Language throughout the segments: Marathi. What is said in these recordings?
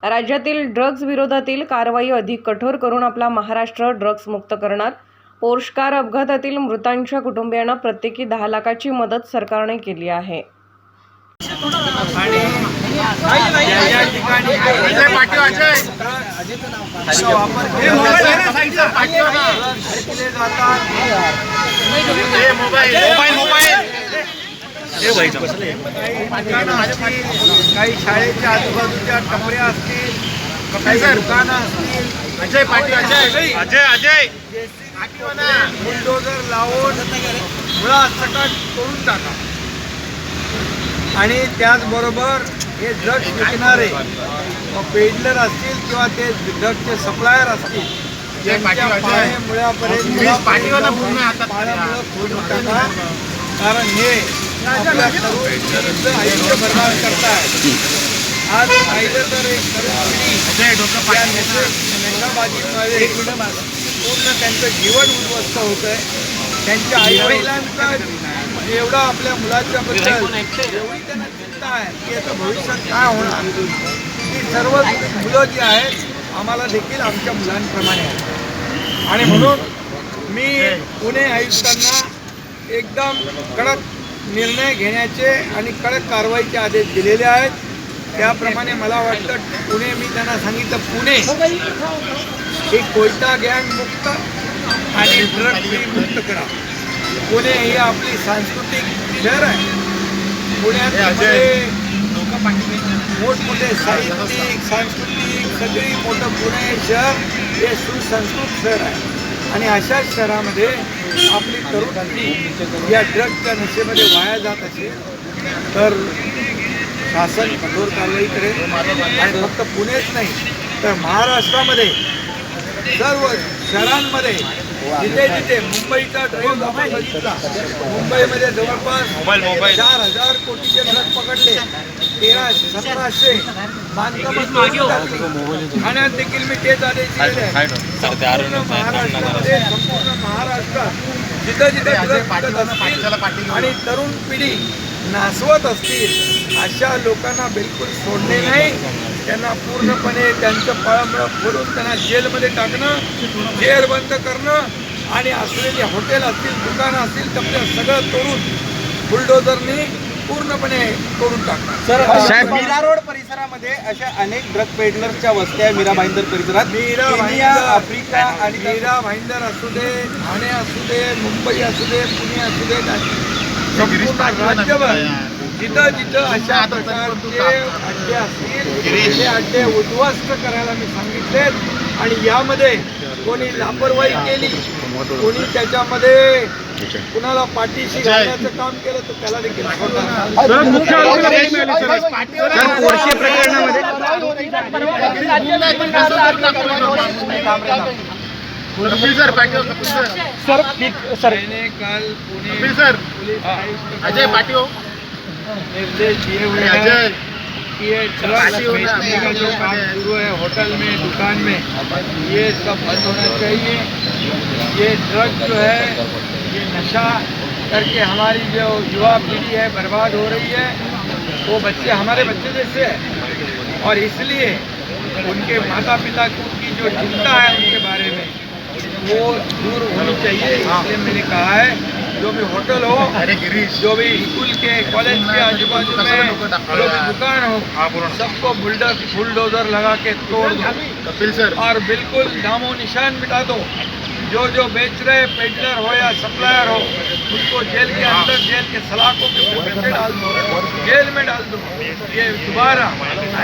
राज्यातील ड्रग्ज विरोधातील कारवाई अधिक कठोर करून आपला महाराष्ट्र ड्रग्ज मुक्त करणार। पोर्श कार अपघातातील मृतांच्या कुटुंबियांना प्रत्येकी 10 लाखाची मदत सरकारने केली आहे। काही शाळेच्या आजूबाजूच्या टपऱ्या असतील, काही दुकानं असतील, अजय बुलडोजर लावून मुळासकट तोडून टाका। आणि त्याचबरोबर हे ड्रग्ज विकणारे पेडलर असतील किंवा ते ड्रग्जचे सप्लायर असतील, त्यांच्या पायामुळापर्यंत फोडून टाका, कारण हे आपल्या तरुण आयुष्य बर्बाद करतायत। आज पाहिलं तर एक नशाबाजीमध्ये पूर्ण त्यांचं जीवन उद्ध्वस्त होत आहे। त्यांच्या आईवडिलांचा एवढा आपल्या मुलाच्या बद्दल एवढी त्यांना चिंता आहे की याचं भविष्यात काय होणार। ही सर्व मुलं जी आहेत आम्हाला देखील आमच्या मुलांप्रमाणे आहेत, आणि म्हणून मी पुणे आयुक्तांना एकदम कडक निर्णय घेण्याचे आणि कडक कारवाईचे आदेश दिलेले आहेत। त्याप्रमाणे मला वाटतं पुणे, मी त्यांना सांगितलं पुणे ही कोयता गँग मुक्त आणि ड्रग फ्री मुक्त करा। पुणे ही आपली सांस्कृतिक शहर आहे। पुण्यात मोठमोठे साहित्यिक, सांस्कृतिक सगळी मोठं पुणे शहर हे सुसंस्कृत शहर आहे, आणि अशा शहरामध्ये आपली तरुण पिढी या ड्रग्जच्या नशेमध्ये वाया जात असेल तर शासन कठोर कारवाई करेल। आणि फक्त पुणेच नाही तर महाराष्ट्रामध्ये सर्व शहरांमध्ये जिथे जिथे मुंबईचा ड्राईव्ह आपण बघितला, मुंबईमध्ये जवळपास 4,000 कोटीचे ड्रग पकडले, 1,700 बांधकामात ठाण्यात देखील मी तेच आदेश दिलेले आहेत। संपूर्ण महाराष्ट्रामध्ये, संपूर्ण महाराष्ट्रात जिथं जिथे ड्रग पकडत असतील आणि तरुण पिढी नासवत असतील अशा लोकांना बिलकुल सोडणे नाही, त्यांना पूर्णपणे त्यांचं पळापळ फोडून त्यांना जेलमध्ये टाकणं, जेल बंद करणं, आणि असलेले हॉटेल असतील, दुकानं असतील, त्यामुळे सगळं तोडून बुलडोजरनी पूर्णपणे तोडून टाकणं। साहेब, मीरा रोड परिसरामध्ये अशा अनेक ड्रग पेडलरच्या वस्त्या, मीरा भाईंदर परिसरात, आफ्रिका आणि मीरा भाईंदर असू दे, ठाणे असू दे, मुंबई असू दे, पुणे असू दे, संपूर्ण राज्यभर जिथं जिथं अशा प्रकारचे अड्डे असतील ते अड्डे उद्ध्वस्त करायला मी सांगितले। आणि यामध्ये कोणी लापरवाही केली, कोणी त्याच्यामध्ये कुणाला पाठीशी घालण्याचं काम केलं तर त्याला देखील काल पुणे निर्देश दिए हुए हैं कि ये ड्रग्स बेचने का जो काम शुरू है होटल में, दुकान में, ये सब बंद होना चाहिए। ये ड्रग जो है, ये नशा करके हमारी जो युवा पीढ़ी है बर्बाद हो रही है। वो बच्चे हमारे बच्चे जैसे हैं, और इसलिए उनके माता पिता की जो चिंता है उनके बारे में वो दूर होनी चाहिए। इसलिए मैंने कहा है जो भी होटल हो, जो भी स्कूल के, कॉलेज के आजू बाजू में जो भी दुकान हो, सबको बुलडोजर लगा के तोड़ दो और बिल्कुल नामो निशान मिटा दो। जो जो बेच रहे पेडलर हो या सप्लायर हो उनको जेल के अंदर, जेल के सलाखों के पीछे डाल दो, जेल में डाल दो। ये दोबारा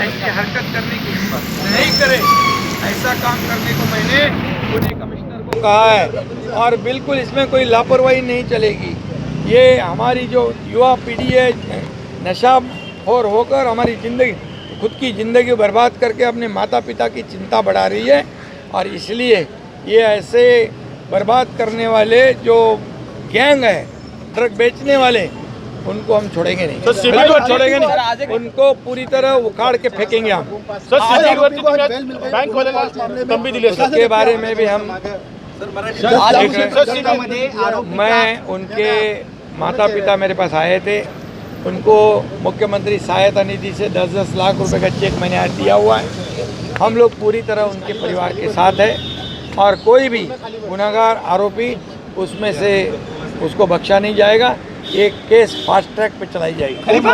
ऐसी हरकत करने की हिम्मत नहीं करे। ऐसा काम करने को मैंने पुणे कमिश्नर को कहा है, और बिल्कुल इसमें कोई लापरवाही नहीं चलेगी। ये हमारी जो युवा पीढ़ी है नशाखोर होकर हमारी ज़िंदगी, खुद की ज़िंदगी बर्बाद करके अपने माता पिता की चिंता बढ़ा रही है, और इसलिए ये ऐसे बर्बाद करने वाले जो गैंग है, ड्रग बेचने वाले, उनको हम छोड़ेंगे नहीं, छोड़ेंगे नहीं, उनको पूरी तरह उखाड़ के फेंकेंगे हम। इसके बारे में भी हम मैं उनके माता पिता मेरे पास आए थे, उनको मुख्यमंत्री सहायता निधि से 10-10 लाख रुपए का चेक मैंने आज दिया हुआ है। हम लोग पूरी तरह उनके परिवार के साथ है और कोई भी गुनाहगार आरोपी उसमें से उसको बख्शा नहीं जाएगा। एक केस फास्ट ट्रैक पे चलाई जाएगी। खरीप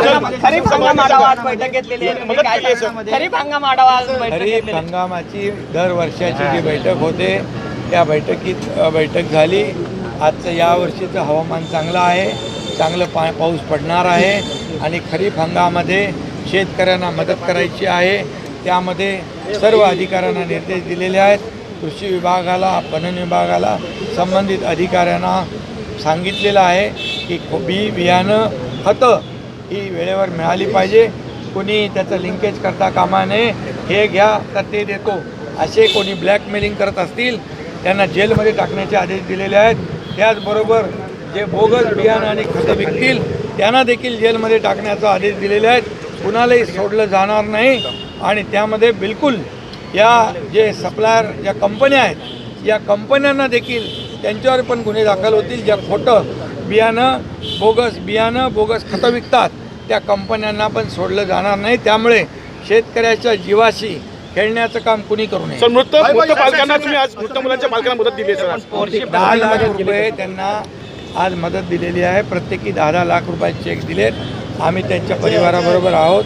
हंगाम आढावा आज बैठक घेतलेली आहे. काय सांगणार? खरीप हंगाम आढावा आज बैठक खरीप घेतलेली आहे. हंगामाची दर वर्षाची जी बैठक होते त्या बैठक झाली. आजचं यावर्षीचं हवामान चांगलं आहे, चांगलं पाऊस पडणार आहे आणि खरीप हंगामामध्ये शेतकऱ्यांना मदत करायची आहे. त्यामध्ये सर्व अधिकाऱ्यांना निर्देश दिलेले आहेत. कृषी विभागाला, पणन विभागाला, संबंधित अधिकाऱ्यांना सांगितलेलं आहे की बी बियाणं खतं ही वेळेवर मिळाली पाहिजे. कोणी त्याचं लिंकेज करता कामा नये. हे घ्या तर ते देतो असे कोणी ब्लॅकमेलिंग करत असतील त्यांना जेलमध्ये टाकण्याचे आदेश दिलेले आहेत. त्याचबरोबर जे बोगस बियाणं आणि खतं विकतील त्यांना देखील जेलमध्ये टाकण्याचा आदेश दिलेले आहेत. कुणालाही सोडलं जाणार नाही आणि त्यामध्ये बिलकुल या जे सप्लायर ज्या कंपन्या आहेत या कंपन्यांना देखील त्यांच्यावर पण गुन्हे दाखल होतील. ज्या खोटं बियाणं, बोगस खतं विकतात त्या कंपन्यांना पण सोडलं जाणार नाही. त्यामुळे शेतकऱ्याच्या जीवाशी खेळण्याचं काम कुणी करू नये. सर, मृत पालकांना तुम्ही आज मृत मुलांच्या पालकांना मदत दिली आहे सर. 10 लाख रुपये त्यांना आज मदत दिलेली आहे. प्रत्येकी 10-10 लाख रुपये चेक दिलेत. आम्ही त्यांच्या परिवाराबरोबर आहोत.